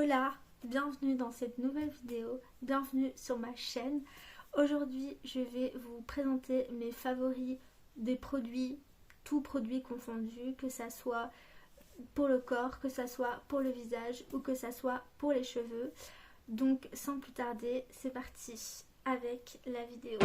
Hola, bienvenue dans cette nouvelle vidéo, bienvenue sur ma chaîne. Aujourd'hui, je vais vous présenter mes favoris des produits, tous produits confondus, que ça soit pour le corps, que ça soit pour le visage ou que ça soit pour les cheveux. Donc sans plus tarder, c'est parti avec la vidéo.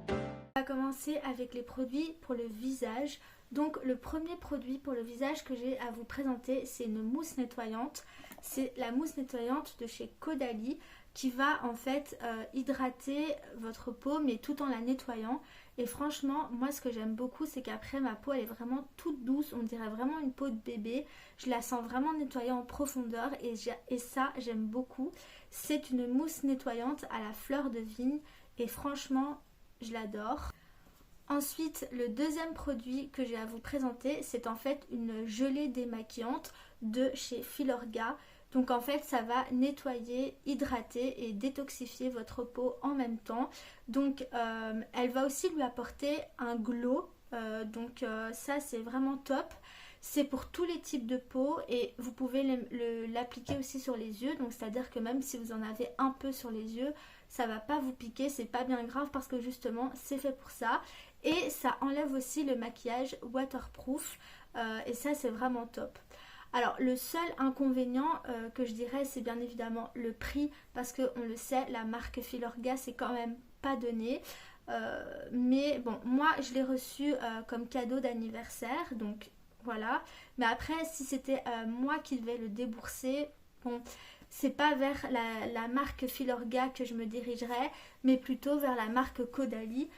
On va commencer avec les produits pour le visage. Donc le premier produit pour le visage que j'ai à vous présenter, c'est une mousse nettoyante. C'est la mousse nettoyante de chez Caudalie qui va en fait hydrater votre peau mais tout en la nettoyant. Et franchement, moi ce que j'aime beaucoup, c'est qu'après ma peau elle est vraiment toute douce, on dirait vraiment une peau de bébé. Je la sens vraiment nettoyée en profondeur et ça j'aime beaucoup. C'est une mousse nettoyante à la fleur de vigne et franchement je l'adore. Ensuite, le deuxième produit que j'ai à vous présenter, c'est en fait une gelée démaquillante de chez Filorga. Donc en fait, ça va nettoyer, hydrater et détoxifier votre peau en même temps. Donc elle va aussi lui apporter un glow. Ça, c'est vraiment top. C'est pour tous les types de peau et vous pouvez l'appliquer aussi sur les yeux. Donc c'est-à-dire que même si vous en avez un peu sur les yeux, ça va pas vous piquer, c'est pas bien grave parce que justement c'est fait pour ça. Et ça enlève aussi le maquillage waterproof et ça c'est vraiment top. Alors le seul inconvénient que je dirais, c'est bien évidemment le prix, parce que on le sait, la marque Filorga c'est quand même pas donné. Mais bon, moi je l'ai reçu comme cadeau d'anniversaire, donc voilà. Mais après, si c'était moi qui devais le débourser, bon, c'est pas vers la marque Filorga que je me dirigerais, mais plutôt vers la marque Caudalie,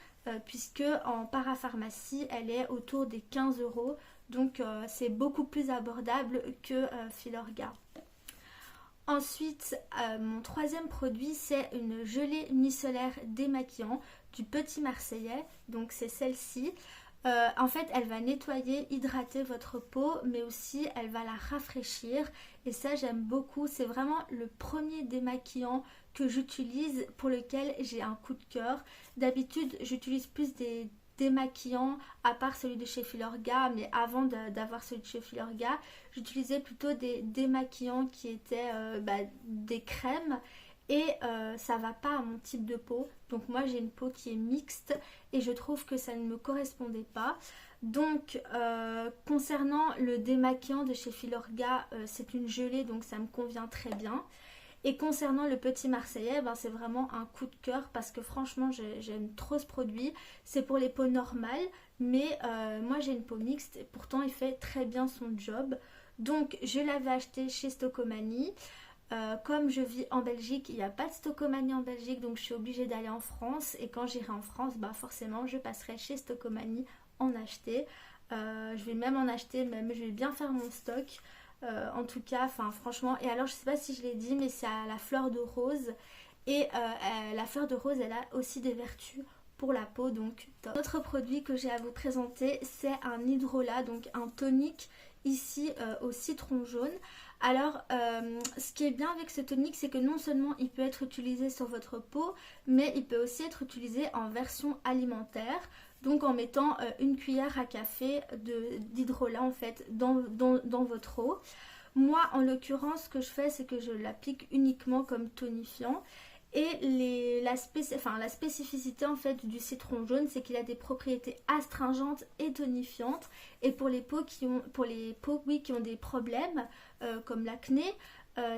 puisque en parapharmacie, elle est autour des 15 €. Donc c'est beaucoup plus abordable que Filorga. Ensuite, mon troisième produit, c'est une gelée micellaire démaquillant du Petit Marseillais. Donc c'est celle-ci. En fait, elle va nettoyer, hydrater votre peau, mais aussi elle va la rafraîchir. Et ça, j'aime beaucoup. C'est vraiment le premier démaquillant que j'utilise, pour lequel j'ai un coup de cœur. D'habitude, j'utilise plus des démaquillants, à part celui de chez Filorga, mais avant d'avoir celui de chez Filorga, j'utilisais plutôt des démaquillants qui étaient des crèmes. Et ça va pas à mon type de peau, donc moi j'ai une peau qui est mixte et je trouve que ça ne me correspondait pas. Donc concernant le démaquillant de chez Filorga, c'est une gelée, donc ça me convient très bien. Et concernant le Petit Marseillais, c'est vraiment un coup de cœur parce que franchement j'aime trop ce produit. C'est pour les peaux normales, mais moi j'ai une peau mixte et pourtant il fait très bien son job. Donc je l'avais acheté chez Stocomanie. Comme je vis en Belgique, il n'y a pas de Stocomanie en Belgique, donc je suis obligée d'aller en France. Et quand j'irai en France, forcément, je passerai chez Stocomanie en acheter. Je vais même en acheter, même je vais bien faire mon stock. En tout cas, franchement. Et alors, je sais pas si je l'ai dit, mais c'est à la fleur de rose. Et la fleur de rose, elle a aussi des vertus pour la peau, donc top. L'autre produit que j'ai à vous présenter, c'est un hydrolat, donc un tonique ici au citron jaune. Alors ce qui est bien avec ce tonique, c'est que non seulement il peut être utilisé sur votre peau, mais il peut aussi être utilisé en version alimentaire, donc en mettant une cuillère à café d'hydrolat en fait dans votre eau. Moi en l'occurrence, ce que je fais, c'est que je l'applique uniquement comme tonifiant. Et la spécificité en fait du citron jaune, c'est qu'il a des propriétés astringentes et tonifiantes. Et pour les peaux qui ont des problèmes comme l'acné,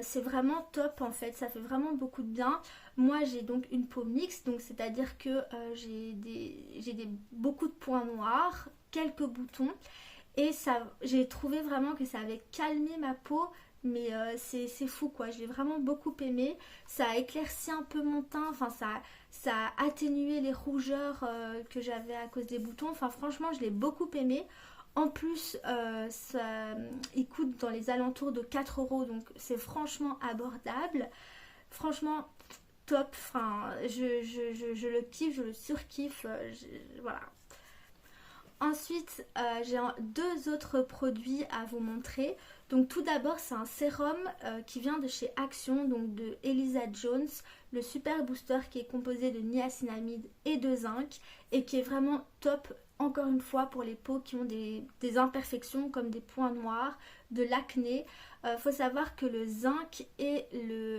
c'est vraiment top en fait, ça fait vraiment beaucoup de bien. Moi j'ai donc une peau mixte, donc c'est-à-dire que j'ai beaucoup de points noirs, quelques boutons. Et ça, j'ai trouvé vraiment que ça avait calmé ma peau. Mais c'est fou quoi, je l'ai vraiment beaucoup aimé. Ça a éclairci un peu mon teint, ça a atténué les rougeurs que j'avais à cause des boutons. Franchement, je l'ai beaucoup aimé. En plus, il coûte dans les alentours de 4 €, donc c'est franchement abordable. Franchement, top. Je le kiffe, je le surkiffe. Voilà. Ensuite, j'ai deux autres produits à vous montrer. Donc tout d'abord, c'est un sérum qui vient de chez Action, donc de Elisa Jones, le super booster qui est composé de niacinamide et de zinc et qui est vraiment top encore une fois pour les peaux qui ont des imperfections comme des points noirs, de l'acné. Faut savoir que le zinc et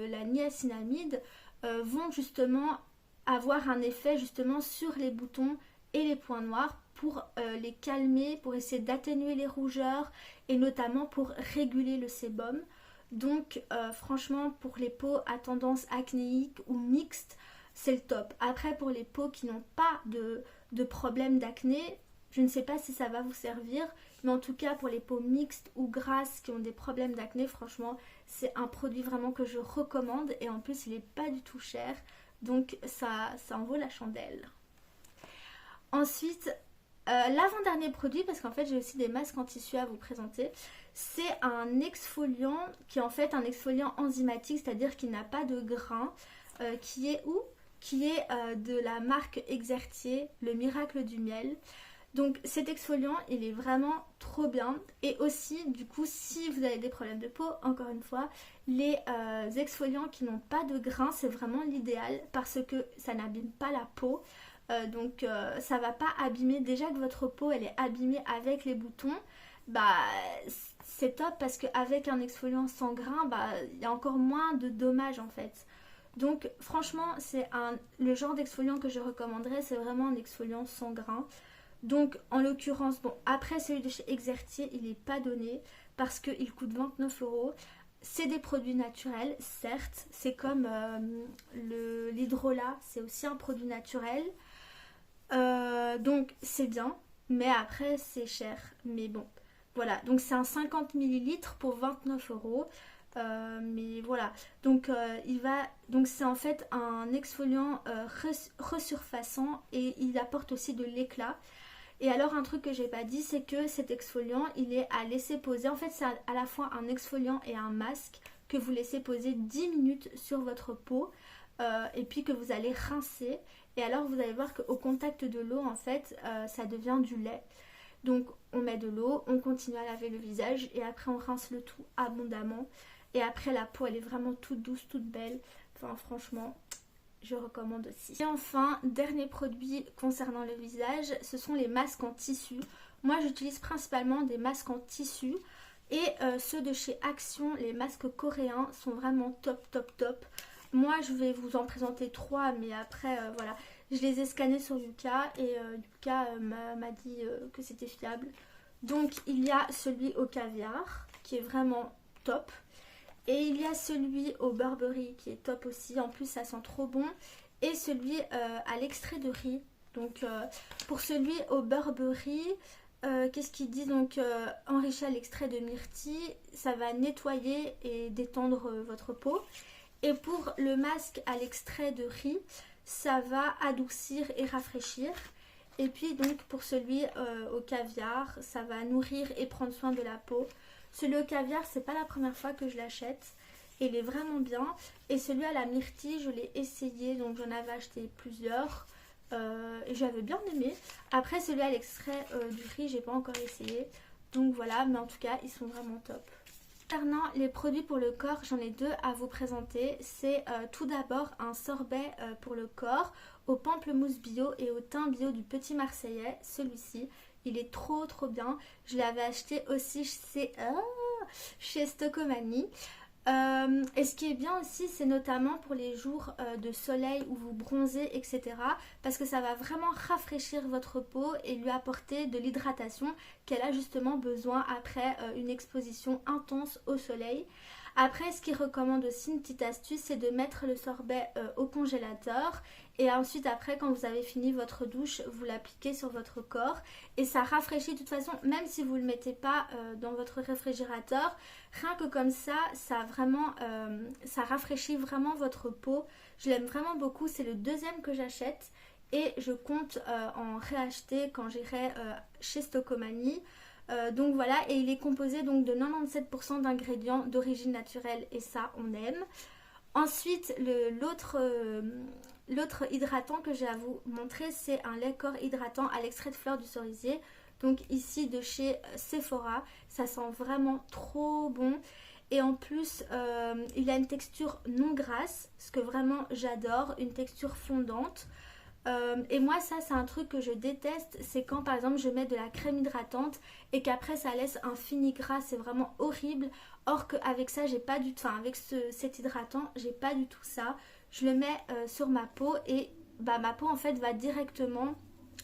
la niacinamide vont justement avoir un effet justement sur les boutons et les points noirs pour les calmer, pour essayer d'atténuer les rougeurs et notamment pour réguler le sébum. Donc franchement pour les peaux à tendance acnéique ou mixte, c'est le top. Après pour les peaux qui n'ont pas de problème d'acné, je ne sais pas si ça va vous servir, mais en tout cas pour les peaux mixtes ou grasses qui ont des problèmes d'acné, franchement c'est un produit vraiment que je recommande et en plus il n'est pas du tout cher, donc ça en vaut la chandelle. Ensuite, l'avant-dernier produit, parce qu'en fait j'ai aussi des masques en tissu à vous présenter, c'est un exfoliant qui est en fait un exfoliant enzymatique, c'est-à-dire qu'il n'a pas de grains, qui est de la marque Exertier, le miracle du miel. Donc cet exfoliant il est vraiment trop bien et aussi du coup si vous avez des problèmes de peau, encore une fois les exfoliants qui n'ont pas de grains c'est vraiment l'idéal parce que ça n'abîme pas la peau. Donc ça va pas abîmer, déjà que votre peau elle est abîmée avec les boutons, bah c'est top parce qu'avec un exfoliant sans grains, bah il y a encore moins de dommages en fait. Donc franchement c'est le genre d'exfoliant que je recommanderais, c'est vraiment un exfoliant sans grains. Donc en l'occurrence, bon après celui de chez Exertier il n'est pas donné parce qu'il coûte 29 €. C'est des produits naturels, certes, c'est comme l'hydrolat, c'est aussi un produit naturel. Donc c'est bien, mais après c'est cher. Mais bon, voilà, donc c'est un 50 ml pour 29 €. Mais voilà, donc donc c'est en fait un exfoliant resurfaçant et il apporte aussi de l'éclat. Et alors un truc que j'ai pas dit, c'est que cet exfoliant il est à laisser poser. En fait c'est à la fois un exfoliant et un masque que vous laissez poser 10 minutes sur votre peau et puis que vous allez rincer. Et alors vous allez voir qu'au contact de l'eau en fait ça devient du lait. Donc on met de l'eau, on continue à laver le visage et après on rince le tout abondamment. Et après la peau elle est vraiment toute douce, toute belle. Enfin franchement je recommande aussi. Et enfin, dernier produit concernant le visage, ce sont les masques en tissu. Moi j'utilise principalement des masques en tissu et ceux de chez Action, les masques coréens sont vraiment top top top. Moi je vais vous en présenter 3 mais après voilà, je les ai scannés sur Yuka et Yuka m'a dit que c'était fiable. Donc il y a celui au caviar qui est vraiment top. Et il y a celui au Burberry qui est top aussi, en plus ça sent trop bon. Et celui à l'extrait de riz. Donc pour celui au Burberry, qu'est-ce qu'il dit? Donc enrichi à l'extrait de myrtille, ça va nettoyer et détendre votre peau. Et pour le masque à l'extrait de riz, ça va adoucir et rafraîchir. Et puis donc pour celui au caviar, ça va nourrir et prendre soin de la peau. Celui au caviar, c'est pas la première fois que je l'achète. Et il est vraiment bien. Et celui à la myrtille, je l'ai essayé. Donc j'en avais acheté plusieurs. Et j'avais bien aimé. Après celui à l'extrait du riz, j'ai pas encore essayé. Donc voilà, mais en tout cas, ils sont vraiment top. Concernant les produits pour le corps, j'en ai 2 à vous présenter. C'est tout d'abord un sorbet pour le corps au pamplemousse bio et au thym bio du Petit Marseillais. Celui-ci. Il est trop trop bien. Je l'avais acheté aussi chez Stocomanie. Et ce qui est bien aussi, c'est notamment pour les jours de soleil où vous bronzez, etc. Parce que ça va vraiment rafraîchir votre peau et lui apporter de l'hydratation qu'elle a justement besoin après une exposition intense au soleil. Après, ce qu'il recommande aussi, une petite astuce, c'est de mettre le sorbet au congélateur. Et ensuite, après, quand vous avez fini votre douche, vous l'appliquez sur votre corps. Et ça rafraîchit de toute façon, même si vous ne le mettez pas dans votre réfrigérateur. Rien que comme ça, ça rafraîchit vraiment votre peau. Je l'aime vraiment beaucoup. C'est le 2e que j'achète. Et je compte en réacheter quand j'irai chez Stocomanie. Donc voilà, et il est composé donc de 97% d'ingrédients d'origine naturelle et ça on aime. Ensuite l'autre hydratant que j'ai à vous montrer, c'est un lait corps hydratant à l'extrait de fleurs du cerisier. Donc ici de chez Sephora, ça sent vraiment trop bon. Et en plus il a une texture non grasse, ce que vraiment j'adore, une texture fondante. Et moi ça c'est un truc que je déteste, c'est quand par exemple je mets de la crème hydratante et qu'après ça laisse un fini gras, c'est vraiment horrible. Or qu'avec ça j'ai pas du tout, enfin avec cet hydratant j'ai pas du tout ça. Je le mets sur ma peau et bah, ma peau en fait va directement,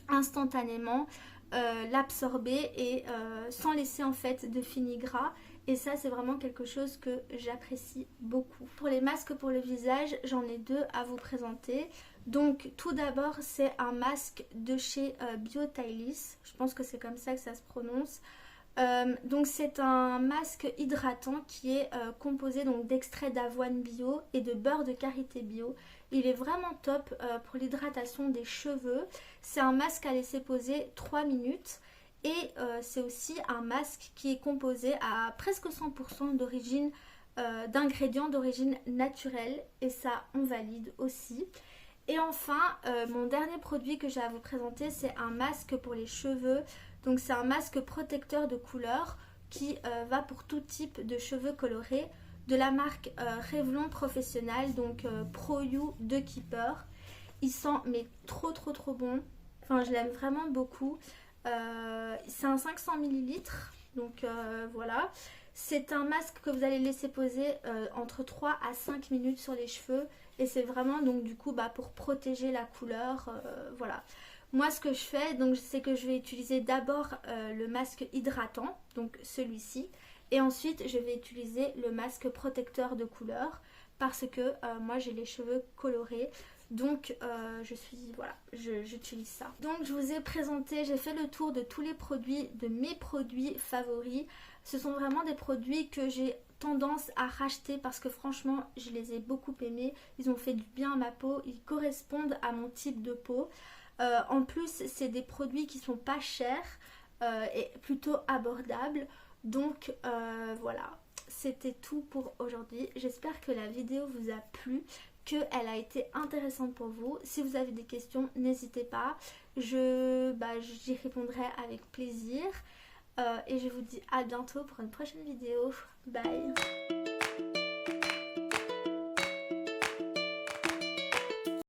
instantanément l'absorber et sans laisser en fait de fini gras. Et ça c'est vraiment quelque chose que j'apprécie beaucoup. Pour les masques pour le visage, j'en ai deux à vous présenter. Donc tout d'abord c'est un masque de chez Biotilis, je pense que c'est comme ça que ça se prononce. Donc c'est un masque hydratant qui est composé donc d'extrait d'avoine bio et de beurre de karité bio. Il est vraiment top pour l'hydratation des cheveux. C'est un masque à laisser poser 3 minutes et c'est aussi un masque qui est composé à presque 100% d'origine d'ingrédients d'origine naturelle et ça on valide aussi. Et enfin, mon dernier produit que j'ai à vous présenter, c'est un masque pour les cheveux. Donc c'est un masque protecteur de couleur qui va pour tout type de cheveux colorés de la marque Revlon Professionnel, donc Pro You de Keeper. Il sent mais trop bon. Enfin je l'aime vraiment beaucoup. C'est un 500 ml, donc voilà. C'est un masque que vous allez laisser poser entre 3 à 5 minutes sur les cheveux. Et c'est vraiment donc du coup pour protéger la couleur, voilà. Moi ce que je fais, donc c'est que je vais utiliser d'abord le masque hydratant, donc celui-ci. Et ensuite je vais utiliser le masque protecteur de couleur parce que moi j'ai les cheveux colorés. Donc j'utilise ça. Donc je vous ai présenté, j'ai fait le tour de tous les produits, de mes produits favoris. Ce sont vraiment des produits que j'ai tendance à racheter parce que franchement je les ai beaucoup aimés. Ils ont fait du bien à ma peau, ils correspondent à mon type de peau. En plus c'est des produits qui sont pas chers et plutôt abordables. Donc voilà, c'était tout pour aujourd'hui. J'espère que la vidéo vous a plu, qu'elle a été intéressante pour vous. Si vous avez des questions, n'hésitez pas. J'y répondrai avec plaisir. Et je vous dis à bientôt pour une prochaine vidéo. Bye!